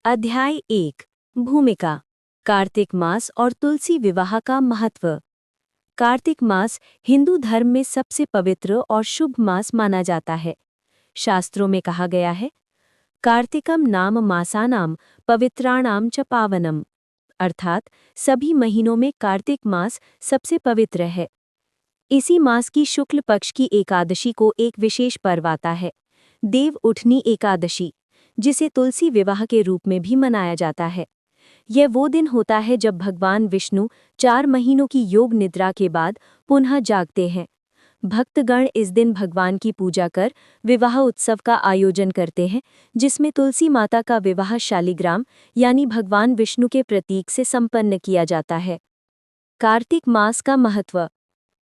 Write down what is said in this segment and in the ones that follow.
अध्याय 1 भूमिका कार्तिक मास और तुलसी विवाह का महत्व। कार्तिक मास हिंदू धर्म में सबसे पवित्र और शुभ मास माना जाता है। शास्त्रों में कहा गया है, कार्तिकम नाम मासानाम पवित्राणाम च पावनम, अर्थात सभी महीनों में कार्तिक मास सबसे पवित्र है। इसी मास की शुक्ल पक्ष की एकादशी को एक विशेष पर्व आता है, देव उठनी एकादशी, जिसे तुलसी विवाह के रूप में भी मनाया जाता है। यह वो दिन होता है जब भगवान विष्णु 4 महीनों की योग निद्रा के बाद पुनः जागते हैं। भक्तगण इस दिन भगवान की पूजा कर विवाह उत्सव का आयोजन करते हैं, जिसमें तुलसी माता का विवाह शालिग्राम यानी भगवान विष्णु के प्रतीक से संपन्न किया जाता है। कार्तिक मास का महत्व।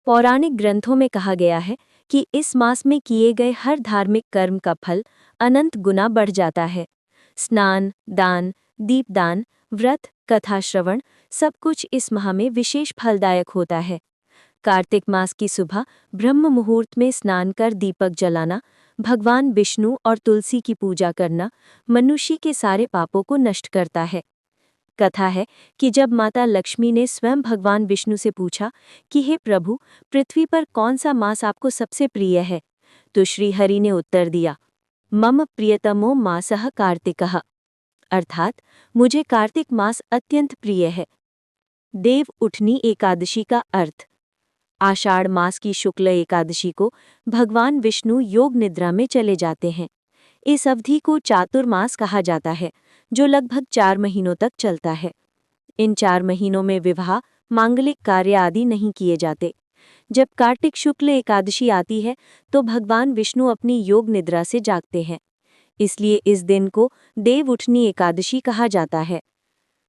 पौराणिक ग्रंथों में कहा गया है कि इस मास में किए गए हर धार्मिक कर्म का फल अनंत गुना बढ़ जाता है। स्नान, दान, दीपदान, व्रत, कथा श्रवण सब कुछ इस माह में विशेष फलदायक होता है। कार्तिक मास की सुबह ब्रह्म मुहूर्त में स्नान कर दीपक जलाना, भगवान विष्णु और तुलसी की पूजा करना मनुष्य के सारे पापों को नष्ट करता है। कथा है कि जब माता लक्ष्मी ने स्वयं भगवान विष्णु से पूछा कि हे प्रभु, पृथ्वी पर कौन सा मास आपको सबसे प्रिय है, तो श्री हरि ने उत्तर दिया, मम प्रियतमो मासः कार्तिकः, अर्थात मुझे कार्तिक मास अत्यंत प्रिय है। देव उठनी एकादशी का अर्थ। आषाढ़ मास की शुक्ल एकादशी को भगवान विष्णु योग निद्रा में चले जाते हैं। इस अवधि को चातुर्मास कहा जाता है, जो लगभग 4 महीनों तक चलता है। इन 4 महीनों में विवाह, मांगलिक कार्य आदि नहीं किए जाते। जब कार्तिक शुक्ल एकादशी आती है तो भगवान विष्णु अपनी योग निद्रा से जागते हैं, इसलिए इस दिन को देव उठनी एकादशी कहा जाता है।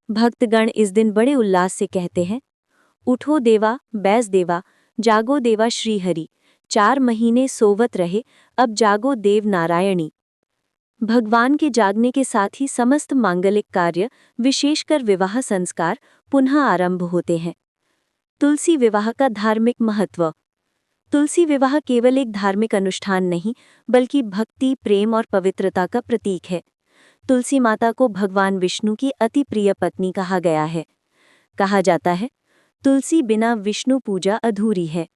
भक्तगण इस दिन बड़े उल्लास से कहते हैं, उठो देवा, बैस देवा, जागो देवा श्रीहरि, 4 महीने सोवत रहे, अब जागो देव नारायणी। भगवान के जागने के साथ ही समस्त मांगलिक कार्य, विशेषकर विवाह संस्कार, पुनः आरंभ होते हैं। तुलसी विवाह का धार्मिक महत्व। तुलसी विवाह केवल एक धार्मिक अनुष्ठान नहीं, बल्कि भक्ति, प्रेम और पवित्रता का प्रतीक है। तुलसी माता को भगवान विष्णु की अति प्रिय पत्नी कहा गया है। कहा जाता है, तुलसी बिना विष्णु पूजा अधूरी है।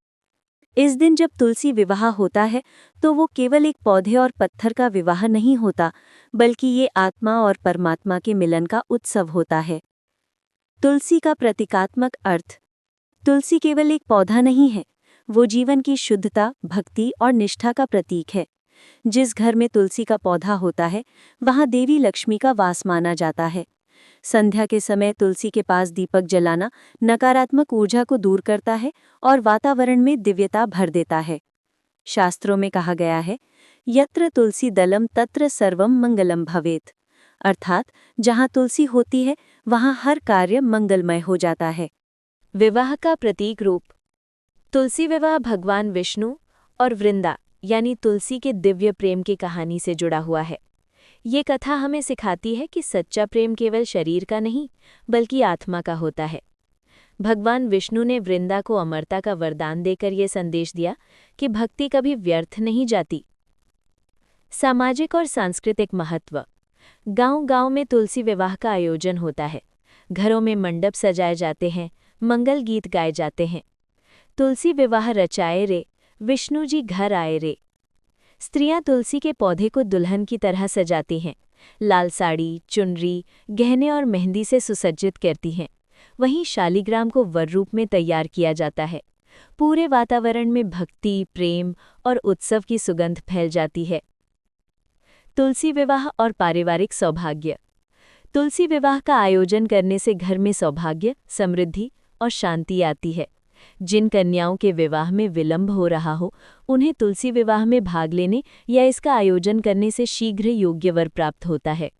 इस दिन जब तुलसी विवाह होता है तो वो केवल एक पौधे और पत्थर का विवाह नहीं होता, बल्कि ये आत्मा और परमात्मा के मिलन का उत्सव होता है। तुलसी का प्रतीकात्मक अर्थ। तुलसी केवल एक पौधा नहीं है, वो जीवन की शुद्धता, भक्ति और निष्ठा का प्रतीक है। जिस घर में तुलसी का पौधा होता है, वहाँ देवी लक्ष्मी का वास माना जाता है। संध्या के समय तुलसी के पास दीपक जलाना नकारात्मक ऊर्जा को दूर करता है और वातावरण में दिव्यता भर देता है। शास्त्रों में कहा गया है, यत्र तुलसी दलम तत्र सर्वम मंगलम भवेत्, अर्थात जहाँ तुलसी होती है वहाँ हर कार्य मंगलमय हो जाता है। विवाह का प्रतीक रूप। तुलसी विवाह भगवान विष्णु और वृंदा यानी तुलसी के दिव्य प्रेम की कहानी से जुड़ा हुआ है। ये कथा हमें सिखाती है कि सच्चा प्रेम केवल शरीर का नहीं, बल्कि आत्मा का होता है। भगवान विष्णु ने वृंदा को अमरता का वरदान देकर ये संदेश दिया कि भक्ति कभी व्यर्थ नहीं जाती। सामाजिक और सांस्कृतिक महत्व। गांव-गांव में तुलसी विवाह का आयोजन होता है। घरों में मंडप सजाए जाते हैं, मंगल गीत गाए जाते हैं। तुलसी विवाह रचाए रे, विष्णु जी घर आए रे। स्त्रियां तुलसी के पौधे को दुल्हन की तरह सजाती हैं। लाल साड़ी, चुनरी, गहने और मेहंदी से सुसज्जित करती हैं। वहीं शालिग्राम को वर रूप में तैयार किया जाता है। पूरे वातावरण में भक्ति, प्रेम और उत्सव की सुगंध फैल जाती है। तुलसी विवाह और पारिवारिक सौभाग्य। तुलसी विवाह का आयोजन करने से घर में सौभाग्य, समृद्धि और शांति आती है। जिन कन्याओं के विवाह में विलंब हो रहा हो, उन्हें तुलसी विवाह में भाग लेने या इसका आयोजन करने से शीघ्र योग्य वर प्राप्त होता है।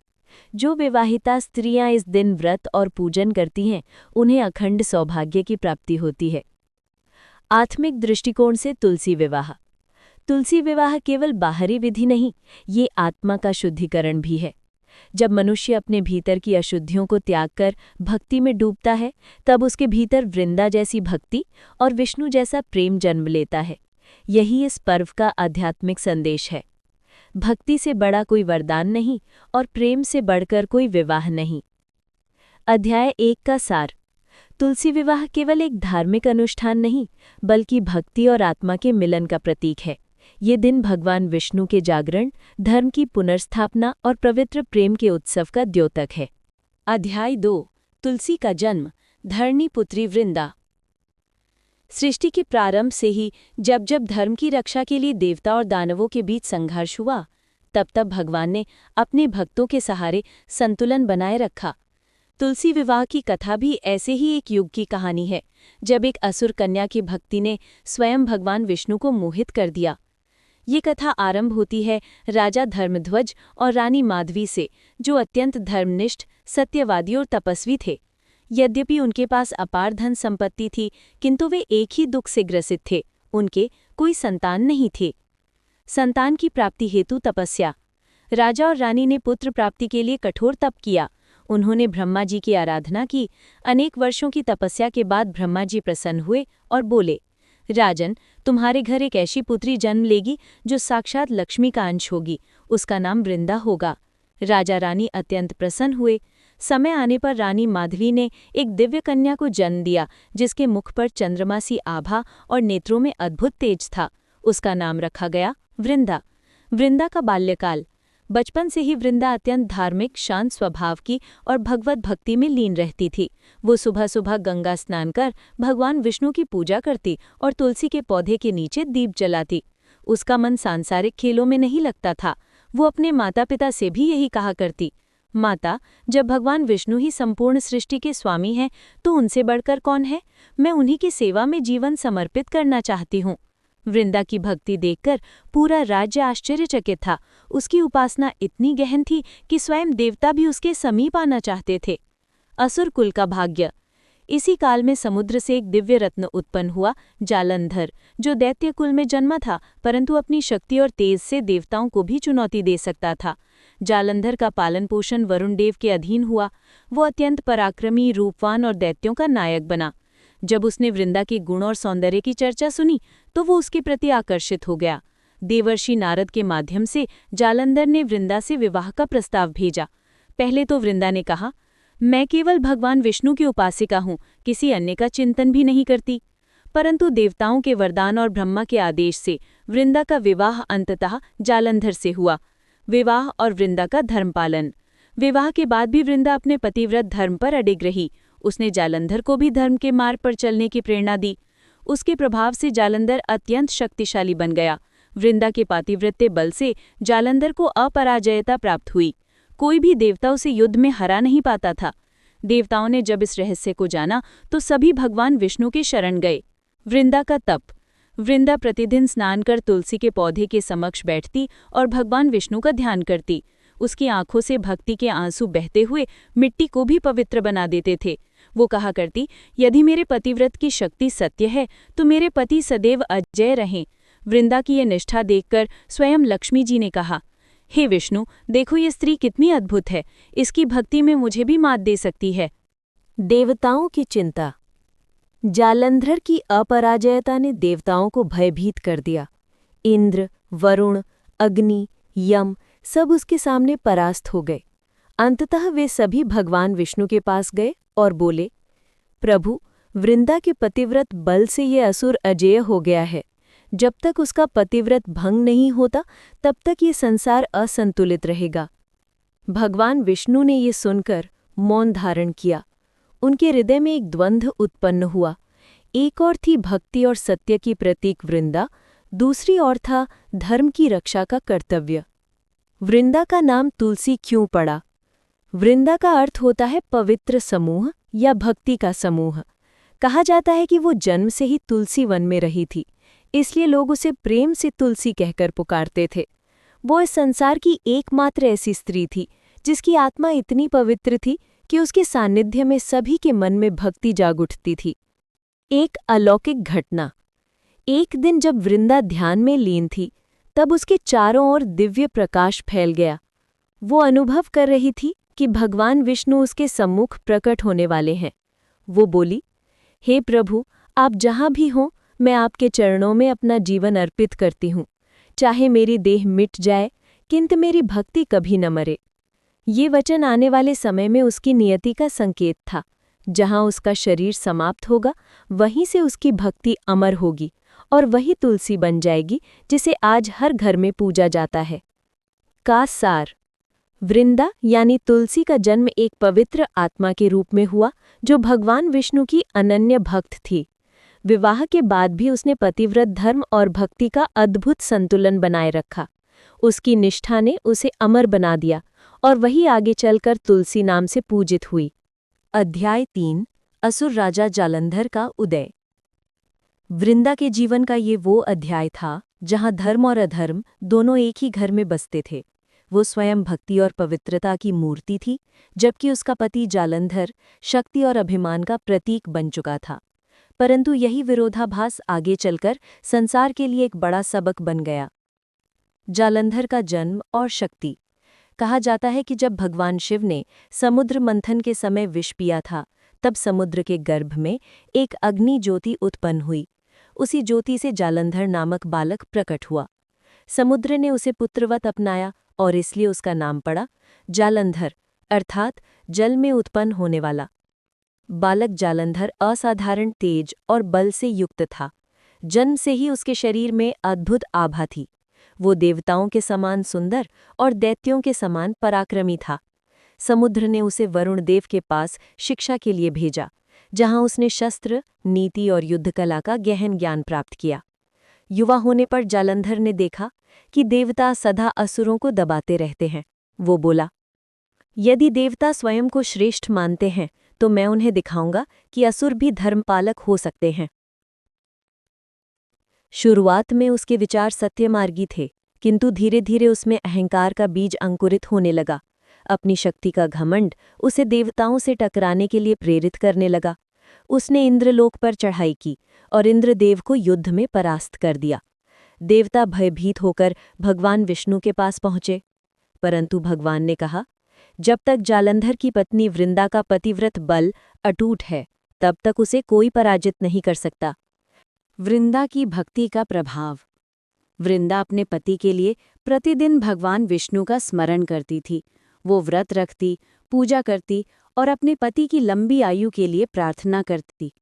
जो विवाहिता स्त्रियां इस दिन व्रत और पूजन करती हैं, उन्हें अखंड सौभाग्य की प्राप्ति होती है। आत्मिक दृष्टिकोण से तुलसी विवाह। तुलसी विवाह केवल बाहरी विधि नहीं, ये आत्मा का शुद्धिकरण भी है। जब मनुष्य अपने भीतर की अशुद्धियों को त्याग कर भक्ति में डूबता है, तब उसके भीतर वृंदा जैसी भक्ति और विष्णु जैसा प्रेम जन्म लेता है। यही इस पर्व का आध्यात्मिक संदेश है। भक्ति से बड़ा कोई वरदान नहीं और प्रेम से बढ़कर कोई विवाह नहीं। अध्याय 1 का सार। तुलसी विवाह केवल एक धार्मिक अनुष्ठान नहीं, बल्कि भक्ति और आत्मा के मिलन का प्रतीक है। ये दिन भगवान विष्णु के जागरण, धर्म की पुनर्स्थापना और पवित्र प्रेम के उत्सव का द्योतक है। अध्याय 2। तुलसी का जन्म, धरणी पुत्री वृंदा। सृष्टि के प्रारंभ से ही जब जब धर्म की रक्षा के लिए देवता और दानवों के बीच संघर्ष हुआ, तब तब भगवान ने अपने भक्तों के सहारे संतुलन बनाए रखा। तुलसी विवाह की कथा भी ऐसे ही एक युग की कहानी है, जब एक असुर कन्या की भक्ति ने स्वयं भगवान विष्णु को मोहित कर दिया। ये कथा आरंभ होती है राजा धर्मध्वज और रानी माधवी से, जो अत्यंत धर्मनिष्ठ, सत्यवादी और तपस्वी थे। यद्यपि उनके पास अपार धन संपत्ति थी, किंतु वे एक ही दुख से ग्रसित थे, उनके कोई संतान नहीं थे। संतान की प्राप्ति हेतु तपस्या। राजा और रानी ने पुत्र प्राप्ति के लिए कठोर तप किया। उन्होंने ब्रह्मा जी की आराधना की। अनेक वर्षों की तपस्या के बाद ब्रह्मा जी प्रसन्न हुए और बोले, राजन, तुम्हारे घर एक ऐसी पुत्री जन्म लेगी जो साक्षात लक्ष्मी का अंश होगी। उसका नाम वृंदा होगा। राजा रानी अत्यंत प्रसन्न हुए। समय आने पर रानी माधवी ने एक दिव्य कन्या को जन्म दिया, जिसके मुख पर चंद्रमा सी आभा और नेत्रों में अद्भुत तेज था। उसका नाम रखा गया वृंदा। वृंदा का बाल्यकाल। बचपन से ही वृंदा अत्यंत धार्मिक, शांत स्वभाव की और भगवत भक्ति में लीन रहती थी। वो सुबह सुबह गंगा स्नान कर भगवान विष्णु की पूजा करती और तुलसी के पौधे के नीचे दीप जलाती। उसका मन सांसारिक खेलों में नहीं लगता था। वो अपने माता पिता से भी यही कहा करती, माता, जब भगवान विष्णु ही संपूर्ण सृष्टि के स्वामी हैं, तो उनसे बढ़कर कौन है? मैं उन्हीं की सेवा में जीवन समर्पित करना चाहती हूँ। वृंदा की भक्ति देखकर पूरा राज्य आश्चर्यचकित था। उसकी उपासना इतनी गहन थी कि स्वयं देवता भी उसके समीप आना चाहते थे। असुर कुल का भाग्य। इसी काल में समुद्र से एक दिव्य रत्न उत्पन्न हुआ, जालंधर, जो दैत्य कुल में जन्मा था, परंतु अपनी शक्ति और तेज से देवताओं को भी चुनौती दे सकता था। जालंधर का पालन पोषण वरुण देव के अधीन हुआ। वो अत्यंत पराक्रमी, रूपवान और दैत्यों का नायक बना। जब उसने वृंदा के गुण और सौंदर्य की चर्चा सुनी, तो वो उसके प्रति आकर्षित हो गया। देवर्षि नारद के माध्यम से जालंधर ने वृंदा से विवाह का प्रस्ताव भेजा। पहले तो वृंदा ने कहा, मैं केवल भगवान विष्णु की उपासिका हूँ, किसी अन्य का चिंतन भी नहीं करती। परंतु देवताओं के वरदान और ब्रह्मा के आदेश से वृंदा का विवाह अंततः जालंधर से हुआ। विवाह और वृंदा का धर्मपालन। विवाह के बाद भी वृंदा अपने पतिव्रत धर्म पर अडिग रही। उसने जालंधर को भी धर्म के मार्ग पर चलने की प्रेरणा दी। उसके प्रभाव से जालंधर अत्यंत शक्तिशाली बन गया। वृंदा के पातिव्रत्य बल से जालंधर को अपराजयता प्राप्त हुई। कोई भी देवता उसे युद्ध में हरा नहीं पाता था। देवताओं ने जब इस रहस्य को जाना, तो सभी भगवान विष्णु के शरण गए। वृंदा का तप। वृंदा प्रतिदिन स्नान कर तुलसी के पौधे के समक्ष बैठती और भगवान विष्णु का ध्यान करती। उसकी आंखों से भक्ति के आंसू बहते हुए मिट्टी को भी पवित्र बना देते थे। वो कहा करती, यदि मेरे पतिव्रत की शक्ति सत्य है, तो मेरे पति सदैव अजय रहें। वृंदा की ये निष्ठा देखकर स्वयं लक्ष्मी जी ने कहा, हे विष्णु, देखो ये स्त्री कितनी अद्भुत है। इसकी भक्ति में मुझे भी मात दे सकती है। देवताओं की चिंता। जालंधर की अपराजयता ने देवताओं को भयभीत कर दिया। इंद्र, वरुण, अग्नि, यम सब उसके सामने परास्त हो गए। अंततः वे सभी भगवान विष्णु के पास गए और बोले, प्रभु, वृंदा के पतिव्रत बल से ये असुर अजेय हो गया है। जब तक उसका पतिव्रत भंग नहीं होता, तब तक ये संसार असंतुलित रहेगा। भगवान विष्णु ने ये सुनकर मौन धारण किया। उनके हृदय में एक द्वंद्व उत्पन्न हुआ। एक ओर थी भक्ति और सत्य की प्रतीक वृंदा, दूसरी ओर था धर्म की रक्षा का कर्तव्य। वृंदा का नाम तुलसी क्यों पड़ा? वृंदा का अर्थ होता है पवित्र समूह या भक्ति का समूह। कहा जाता है कि वो जन्म से ही तुलसी वन में रही थी, इसलिए लोग उसे प्रेम से तुलसी कहकर पुकारते थे। वो इस संसार की एकमात्र ऐसी स्त्री थी जिसकी आत्मा इतनी पवित्र थी कि उसके सानिध्य में सभी के मन में भक्ति जाग उठती थी। एक अलौकिक घटना। एक दिन जब वृंदा ध्यान में लीन थी, तब उसके चारों ओर दिव्य प्रकाश फैल गया। वो अनुभव कर रही थी कि भगवान विष्णु उसके सम्मुख प्रकट होने वाले हैं। वो बोली, हे प्रभु, आप जहाँ भी हों, मैं आपके चरणों में अपना जीवन अर्पित करती हूँ। चाहे मेरी देह मिट जाए, किंतु मेरी भक्ति कभी न मरे। ये वचन आने वाले समय में उसकी नियति का संकेत था। जहाँ उसका शरीर समाप्त होगा, वहीं से उसकी भक्ति अमर होगी और वही तुलसी बन जाएगी जिसे आज हर घर में पूजा जाता है। का सार। वृंदा यानी तुलसी का जन्म एक पवित्र आत्मा के रूप में हुआ जो भगवान विष्णु की अनन्य भक्त थी। विवाह के बाद भी उसने पतिव्रत धर्म और भक्ति का अद्भुत संतुलन बनाए रखा। उसकी निष्ठा ने उसे अमर बना दिया और वही आगे चलकर तुलसी नाम से पूजित हुई। अध्याय 3। असुर राजा जालंधर का उदय। वृंदा के जीवन का ये वो अध्याय था जहाँ धर्म और अधर्म दोनों एक ही घर में बसते थे। वो स्वयं भक्ति और पवित्रता की मूर्ति थी, जबकि उसका पति जालंधर शक्ति और अभिमान का प्रतीक बन चुका था। परंतु यही विरोधाभास आगे चलकर संसार के लिए एक बड़ा सबक बन गया। जालंधर का जन्म और शक्ति। कहा जाता है कि जब भगवान शिव ने समुद्र मंथन के समय विष पिया था, तब समुद्र के गर्भ में एक अग्नि ज्योति उत्पन्न हुई। उसी ज्योति से जालंधर नामक बालक प्रकट हुआ। समुद्र ने उसे पुत्रवत अपनाया और इसलिए उसका नाम पड़ा जालंधर, अर्थात जल में उत्पन्न होने वाला। बालक जालंधर असाधारण तेज और बल से युक्त था। जन्म से ही उसके शरीर में अद्भुत आभा थी। वो देवताओं के समान सुंदर और दैत्यों के समान पराक्रमी था। समुद्र ने उसे वरुण देव के पास शिक्षा के लिए भेजा, जहां उसने शस्त्र, नीति और युद्धकला का गहन ज्ञान प्राप्त किया। युवा होने पर जालंधर ने देखा कि देवता सदा असुरों को दबाते रहते हैं। वो बोला, यदि देवता स्वयं को श्रेष्ठ मानते हैं तो मैं उन्हें दिखाऊंगा कि असुर भी धर्मपालक हो सकते हैं। शुरुआत में उसके विचार सत्यमार्गी थे, किंतु धीरे धीरे उसमें अहंकार का बीज अंकुरित होने लगा। अपनी शक्ति का घमंड उसे देवताओं से टकराने के लिए प्रेरित करने लगा। उसने इंद्रलोक पर चढ़ाई की और इंद्रदेव को युद्ध में परास्त कर दिया। देवता भयभीत होकर भगवान विष्णु के पास पहुंचे, परंतु भगवान ने कहा, जब तक जालंधर की पत्नी वृंदा का पतिव्रत बल अटूट है, तब तक उसे कोई पराजित नहीं कर सकता। वृंदा की भक्ति का प्रभाव। वृंदा अपने पति के लिए प्रतिदिन भगवान विष्णु का स्मरण करती थी। वो व्रत रखती, पूजा करती और अपने पति की लंबी आयु के लिए प्रार्थना करती।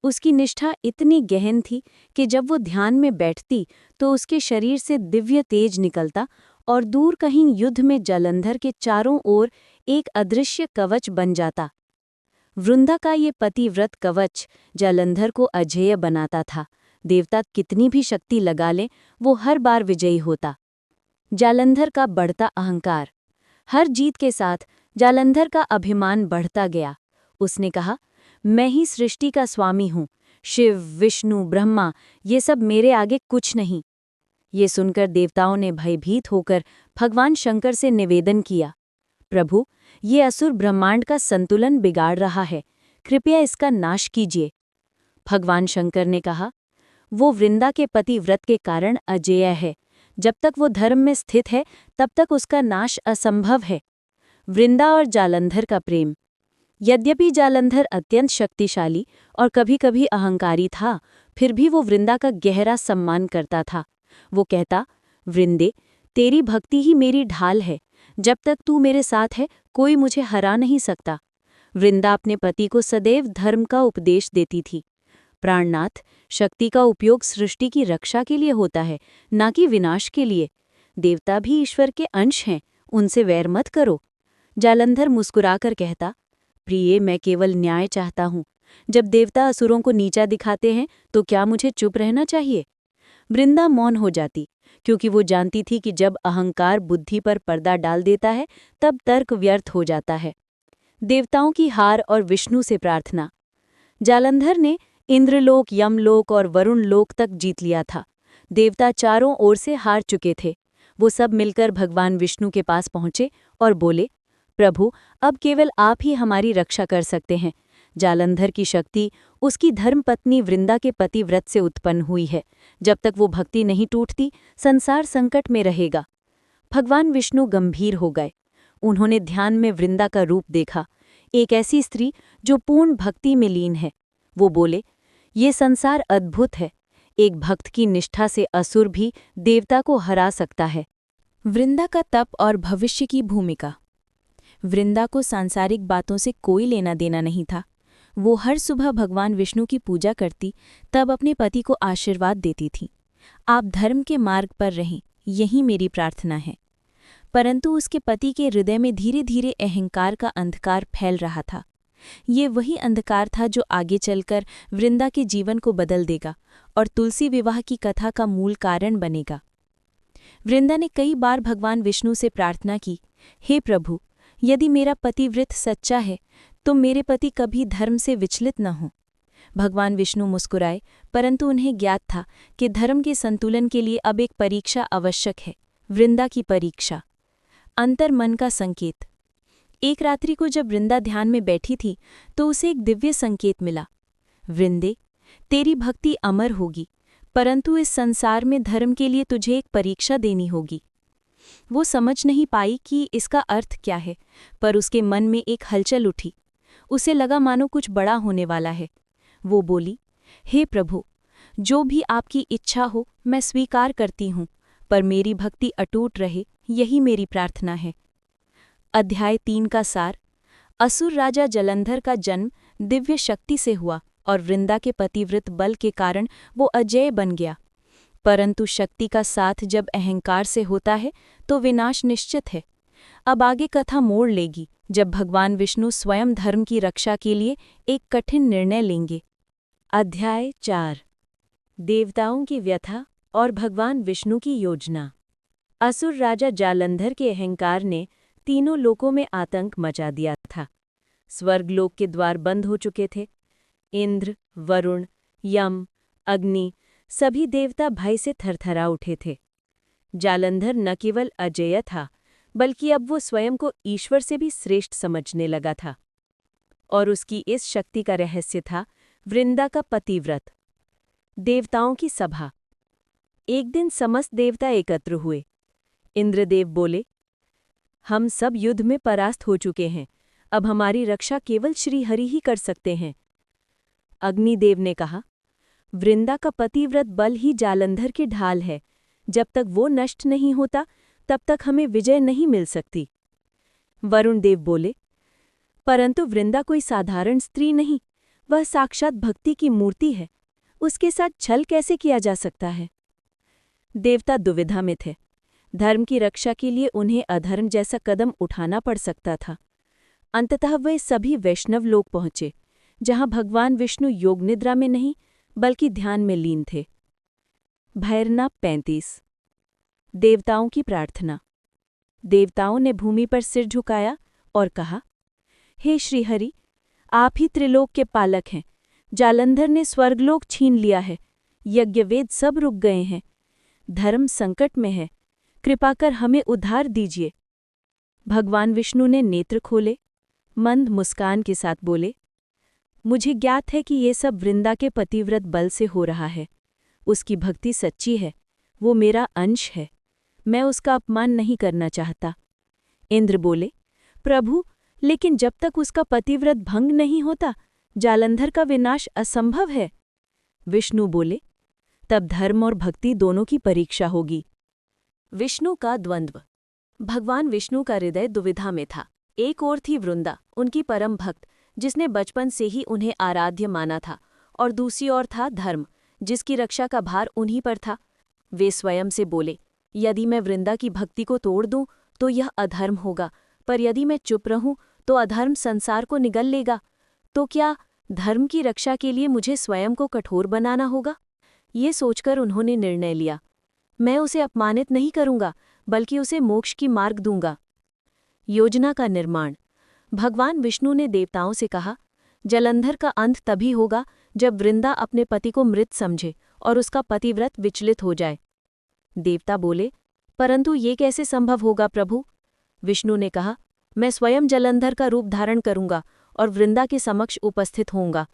उसकी निष्ठा इतनी गहन थी कि जब वो ध्यान में बैठती तो उसके शरीर से दिव्य तेज निकलता और दूर कहीं युद्ध में जालंधर के चारों ओर एक अदृश्य कवच बन जाता। वृंदा का ये पतिव्रत कवच जालंधर को अजेय बनाता था। देवता कितनी भी शक्ति लगा लें, वो हर बार विजयी होता। जालंधर का बढ़ता अहंकार। हर जीत के साथ जालंधर का अभिमान बढ़ता गया। उसने कहा, मैं ही सृष्टि का स्वामी हूँ। शिव, विष्णु, ब्रह्मा ये सब मेरे आगे कुछ नहीं। ये सुनकर देवताओं ने भयभीत होकर भगवान शंकर से निवेदन किया, प्रभु, ये असुर ब्रह्मांड का संतुलन बिगाड़ रहा है, कृपया इसका नाश कीजिए। भगवान शंकर ने कहा, वो वृंदा के पतिव्रत के कारण अजेय है। जब तक वो धर्म में स्थित है, तब तक उसका नाश असंभव है। वृंदा और जालंधर का प्रेम। यद्यपि जालंधर अत्यंत शक्तिशाली और कभी-कभी अहंकारी था, फिर भी वो वृंदा का गहरा सम्मान करता था। वो कहता, वृंदे, तेरी भक्ति ही मेरी ढाल है। जब तक तू मेरे साथ है, कोई मुझे हरा नहीं सकता। वृंदा अपने पति को सदैव धर्म का उपदेश देती थी। प्राणनाथ, शक्ति का उपयोग सृष्टि की रक्षा के लिए होता है, न कि विनाश के लिए। देवता भी ईश्वर के अंश हैं, उनसे वैर मत करो। जालंधर मुस्कुराकर कहता, प्रिय, मैं केवल न्याय चाहता हूँ। जब देवता असुरों को नीचा दिखाते हैं तो क्या मुझे चुप रहना चाहिए? वृंदा मौन हो जाती, क्योंकि वो जानती थी कि जब अहंकार बुद्धि पर पर्दा डाल देता है, तब तर्क व्यर्थ हो जाता है। देवताओं की हार और विष्णु से प्रार्थना। जालंधर ने इंद्रलोक, यमलोक और वरुण लोक तक जीत लिया था। देवता चारों ओर से हार चुके थे। वो सब मिलकर भगवान विष्णु के पास पहुंचे और बोले, प्रभु, अब केवल आप ही हमारी रक्षा कर सकते हैं। जालंधर की शक्ति उसकी धर्मपत्नी वृंदा के पतिव्रत से उत्पन्न हुई है। जब तक वो भक्ति नहीं टूटती, संसार संकट में रहेगा। भगवान विष्णु गंभीर हो गए। उन्होंने ध्यान में वृंदा का रूप देखा, एक ऐसी स्त्री जो पूर्ण भक्ति में लीन है। वो बोले, ये संसार अद्भुत है। एक भक्त की निष्ठा से असुर भी देवता को हरा सकता है। वृंदा का तप और भविष्य की भूमिका। वृंदा को सांसारिक बातों से कोई लेना देना नहीं था। वो हर सुबह भगवान विष्णु की पूजा करती, तब अपने पति को आशीर्वाद देती थी, आप धर्म के मार्ग पर रहें, यही मेरी प्रार्थना है। परंतु उसके पति के हृदय में धीरे धीरे अहंकार का अंधकार फैल रहा था। ये वही अंधकार था जो आगे चलकर वृंदा के जीवन को बदल देगा और तुलसी विवाह की कथा का मूल कारण बनेगा। वृंदा ने कई बार भगवान विष्णु से प्रार्थना की, हे प्रभु, यदि मेरा पतिव्रत सच्चा है तो मेरे पति कभी धर्म से विचलित न हों। भगवान विष्णु मुस्कुराए, परंतु उन्हें ज्ञात था कि धर्म के संतुलन के लिए अब एक परीक्षा आवश्यक है, वृंदा की परीक्षा। अंतर्मन का संकेत। एक रात्रि को जब वृंदा ध्यान में बैठी थी तो उसे एक दिव्य संकेत मिला। वृंदे, तेरी भक्ति अमर होगी, परंतु इस संसार में धर्म के लिए तुझे एक परीक्षा देनी होगी। वो समझ नहीं पाई कि इसका अर्थ क्या है, पर उसके मन में एक हलचल उठी। उसे लगा मानो कुछ बड़ा होने वाला है। वो बोली, हे प्रभु, जो भी आपकी इच्छा हो मैं स्वीकार करती हूँ, पर मेरी भक्ति अटूट रहे, यही मेरी प्रार्थना है। अध्याय 3 का सार। असुर राजा जलंधर का जन्म दिव्य शक्ति से हुआ और वृंदा के पतिव्रत बल के कारण वो अजेय बन गया। परंतु शक्ति का साथ जब अहंकार से होता है तो विनाश निश्चित है। अब आगे कथा मोड़ लेगी जब भगवान विष्णु स्वयं धर्म की रक्षा के लिए एक कठिन निर्णय लेंगे। अध्याय 4। देवताओं की व्यथा और भगवान विष्णु की योजना। असुर राजा जालंधर के अहंकार ने तीनों लोकों में आतंक मचा दिया था। स्वर्गलोक के द्वार बंद हो चुके थे। इंद्र, वरुण, यम, अग्नि सभी देवता भय से थरथरा उठे थे। जालंधर न केवल अजेय था, बल्कि अब वो स्वयं को ईश्वर से भी श्रेष्ठ समझने लगा था। और उसकी इस शक्ति का रहस्य था वृंदा का पतिव्रत। देवताओं की सभा। एक दिन समस्त देवता एकत्र हुए। इंद्रदेव बोले, हम सब युद्ध में परास्त हो चुके हैं, अब हमारी रक्षा केवल श्रीहरि ही कर सकते हैं। अग्निदेव ने कहा, वृंदा का पतिव्रत बल ही जालंधर की ढाल है, जब तक वो नष्ट नहीं होता तब तक हमें विजय नहीं मिल सकती। वरुण देव बोले, परंतु वृंदा कोई साधारण स्त्री नहीं, वह साक्षात भक्ति की मूर्ति है, उसके साथ छल कैसे किया जा सकता है। देवता दुविधा में थे। धर्म की रक्षा के लिए उन्हें अधर्म जैसा कदम उठाना पड़ सकता था। अंततः वे सभी वैष्णव लोक पहुंचे, जहां भगवान विष्णु योग निद्रा में नहीं बल्कि ध्यान में लीन थे। भैरना 35। देवताओं की प्रार्थना। देवताओं ने भूमि पर सिर झुकाया और कहा, हे श्रीहरि, आप ही त्रिलोक के पालक हैं। जालंधर ने स्वर्गलोक छीन लिया है, यज्ञवेद सब रुक गए हैं, धर्म संकट में है, कृपा कर हमें उद्धार दीजिए। भगवान विष्णु ने नेत्र खोले, मंद मुस्कान के साथ बोले, मुझे ज्ञात है कि ये सब वृंदा के पतिव्रत बल से हो रहा है। उसकी भक्ति सच्ची है, वो मेरा अंश है, मैं उसका अपमान नहीं करना चाहता। इंद्र बोले, प्रभु, लेकिन जब तक उसका पतिव्रत भंग नहीं होता जालंधर का विनाश असंभव है। विष्णु बोले, तब धर्म और भक्ति दोनों की परीक्षा होगी। विष्णु का द्वंद्व। भगवान विष्णु का हृदय दुविधा में था। एक ओर थी वृंदा, उनकी परम भक्त, जिसने बचपन से ही उन्हें आराध्य माना था, और दूसरी ओर था धर्म, जिसकी रक्षा का भार उन्हीं पर था। वे स्वयं से बोले, यदि मैं वृंदा की भक्ति को तोड़ दूं तो यह अधर्म होगा, पर यदि मैं चुप रहूं तो अधर्म संसार को निगल लेगा। तो क्या धर्म की रक्षा के लिए मुझे स्वयं को कठोर बनाना होगा? ये सोचकर उन्होंने निर्णय लिया, मैं उसे अपमानित नहीं करूंगा, बल्कि उसे मोक्ष की मार्ग दूंगा। योजना का निर्माण। भगवान विष्णु ने देवताओं से कहा, जलंधर का अंत तभी होगा जब वृंदा अपने पति को मृत समझे और उसका पतिव्रत विचलित हो जाए। देवता बोले, परंतु ये कैसे संभव होगा प्रभु? विष्णु ने कहा, मैं स्वयं जलंधर का रूप धारण करूंगा और वृंदा के समक्ष उपस्थित होऊंगा।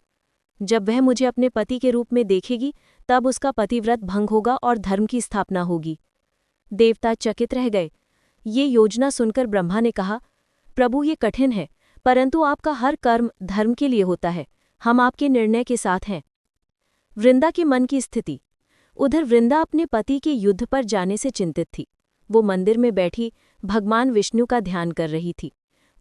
जब वह मुझे अपने पति के रूप में देखेगी तब उसका पतिव्रत भंग होगा और धर्म की स्थापना होगी। देवता चकित रह गए। ये योजना सुनकर ब्रह्मा ने कहा, प्रभु, ये कठिन है, परंतु आपका हर कर्म धर्म के लिए होता है, हम आपके निर्णय के साथ हैं। वृंदा के मन की स्थिति। उधर वृंदा अपने पति के युद्ध पर जाने से चिंतित थी। वो मंदिर में बैठी भगवान विष्णु का ध्यान कर रही थी।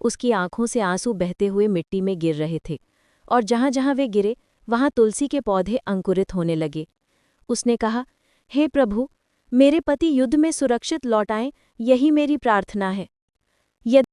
उसकी आंखों से आंसू बहते हुए मिट्टी में गिर रहे थे और जहां-जहां वे गिरे वहां तुलसी के पौधे अंकुरित होने लगे। उसने कहा, हे प्रभु, मेरे पति युद्ध में सुरक्षित लौट आएं, यही मेरी प्रार्थना है। यदि